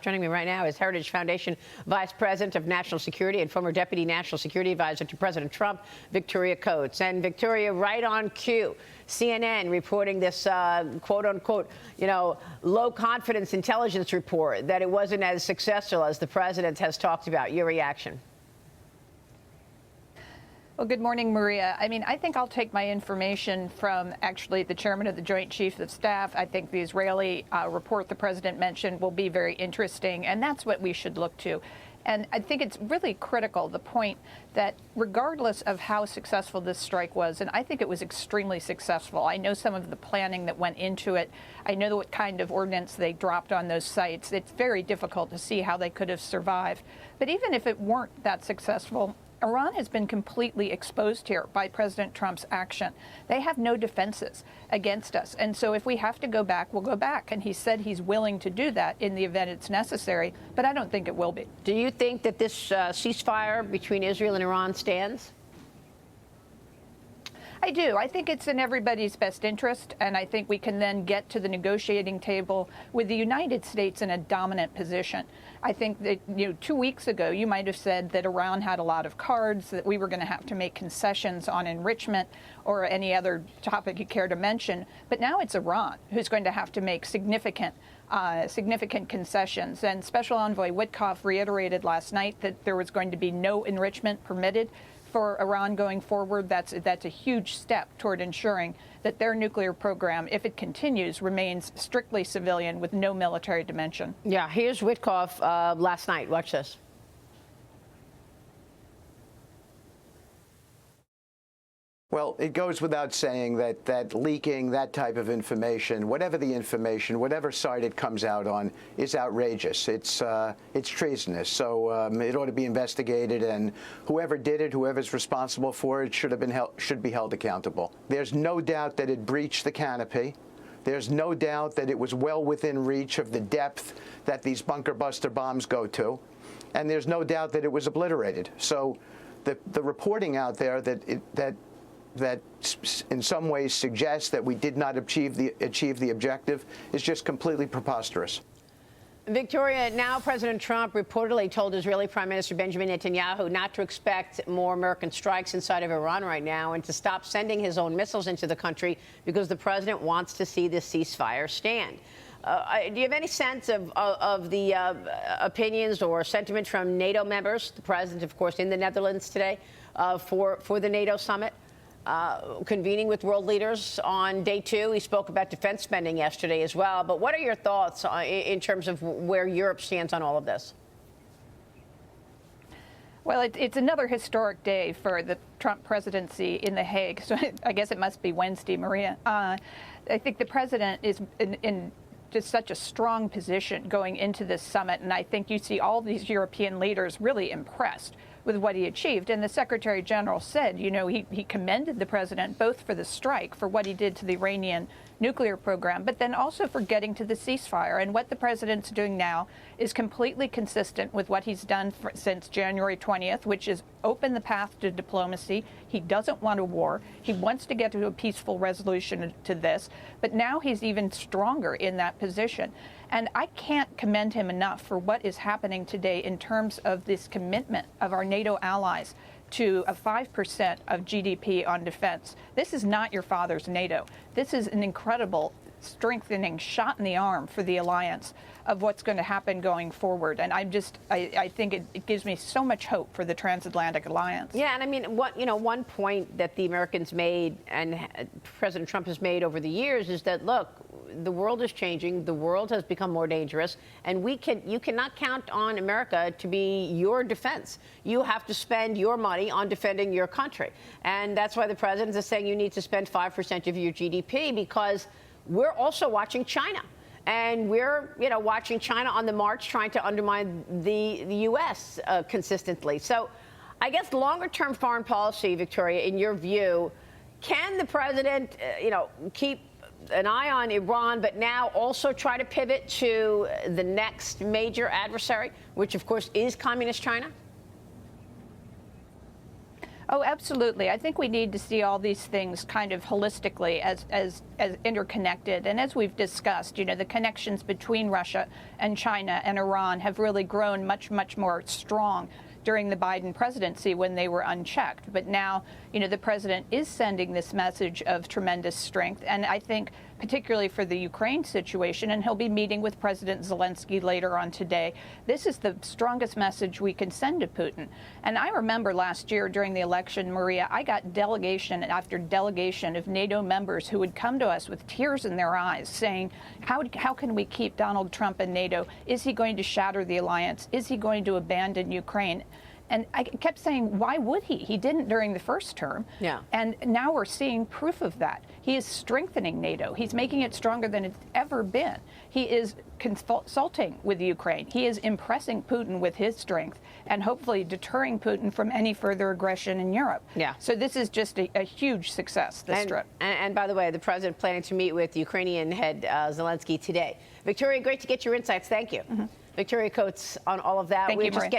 Joining me right now is Heritage Foundation Vice President of National Security and former Deputy National Security Advisor to President Trump, Victoria Coates. And Victoria, right on cue, CNN reporting this quote-unquote, low confidence intelligence report, that it wasn't as successful as the president has talked about. Your reaction? Well, good morning, Maria. I think I'll take my information from actually the chairman of the Joint Chiefs of Staff. I think the Israeli report the president mentioned will be very interesting, and that's what we should look to. And I think it's really critical, the point that regardless of how successful this strike was, and I think it was extremely successful. I know some of the planning that went into it. I know what kind of ordnance they dropped on those sites. It's very difficult to see how they could have survived. But even if it weren't that successful, Iran has been completely exposed here by President Trump's action. They have no defenses against us. And so if we have to go back, we'll go back. And he said he's willing to do that in the event it's necessary. But I don't think it will be. Do you think that this ceasefire between Israel and Iran stands? I do. I think it's in everybody's best interest, and I think we can then get to the negotiating table with the United States in a dominant position. I think that 2 weeks ago, you might have said that Iran had a lot of cards, that we were going to have to make concessions on enrichment or any other topic you care to mention. But now it's Iran who's going to have to make significant concessions. And Special Envoy Witkoff reiterated last night that there was going to be no enrichment permitted for Iran going forward. That's a huge step toward ensuring that their nuclear program, if it continues, remains strictly civilian with no military dimension. Yeah, here's Witkoff last night. Watch this. Well, it goes without saying that leaking that type of information, whatever the information, whatever side it comes out on, is outrageous. It's treasonous. So it ought to be investigated, and whoever did it, whoever's responsible for it, should be held accountable. There's no doubt that it breached the canopy. There's no doubt that it was well within reach of the depth that these bunker buster bombs go to, and there's no doubt that it was obliterated. So the reporting out there that in some ways suggests that we did not achieve the objective is just completely preposterous. Victoria, now President Trump reportedly told Israeli Prime Minister Benjamin Netanyahu not to expect more American strikes inside of Iran right now and to stop sending his own missiles into the country because the president wants to see this ceasefire stand. Do you have any sense of the opinions or sentiment from NATO members? The president, of course, in the Netherlands today for the NATO summit. Convening with world leaders on day 2. He spoke about defense spending yesterday as well. But what are your thoughts in terms of where Europe stands on all of this? Well, it's another historic day for the Trump presidency in The Hague. So I guess it must be Wednesday, Maria. I think the president is in just such a strong position going into this summit. And I think you see all these European leaders really impressed with what he achieved. And the Secretary General said, he commended the president both for the strike, for what he did to the Iranian nuclear program, but then also for getting to the ceasefire. And what the president's doing now is completely consistent with what he's done since January 20th, which is open the path to diplomacy. He doesn't want a war. He wants to get to a peaceful resolution to this. But now he's even stronger in that position. And I can't commend him enough for what is happening today in terms of this commitment of our NATO allies to a 5% of GDP on defense. This is not your father's NATO. This is an incredible strengthening shot in the arm for the alliance of what's going to happen going forward. And I think it gives me so much hope for the transatlantic alliance. Yeah, and one point that the Americans made and President Trump has made over the years is that, look, the world is changing, the world has become more dangerous, and you cannot count on America to be your defense. You have to spend your money on defending your country. And that's why the president is saying you need to spend 5% of your GDP, because we're also watching China. And we're, watching China on the march, trying to undermine the U.S. Consistently. So I guess longer-term foreign policy, Victoria, in your view, can the president, keep an eye on Iran, but now also try to pivot to the next major adversary, which, of course, is Communist China? Oh, absolutely. I think we need to see all these things kind of holistically as interconnected. And as we've discussed, the connections between Russia and China and Iran have really grown much, much more strong during the Biden presidency when they were unchecked. But now, the president is sending this message of tremendous strength. And I think particularly for the Ukraine situation, and he'll be meeting with President Zelensky later on today, this is the strongest message we can send to Putin. And I remember last year during the election, Maria, I got delegation after delegation of NATO members who would come to us with tears in their eyes saying, how can we keep Donald Trump in NATO? Is he going to shatter the alliance? Is he going to abandon Ukraine? And I kept saying, why would he? He didn't during the first term. Yeah. And now we're seeing proof of that. He is strengthening NATO. He's making it stronger than it's ever been. He is consulting with Ukraine. He is impressing Putin with his strength and hopefully deterring Putin from any further aggression in Europe. Yeah. So this is just a huge success, this trip. And by the way, the president planning to meet with Ukrainian head Zelensky today. Victoria, great to get your insights. Thank you. Victoria Coates on all of that. Thank you, We're just Maria.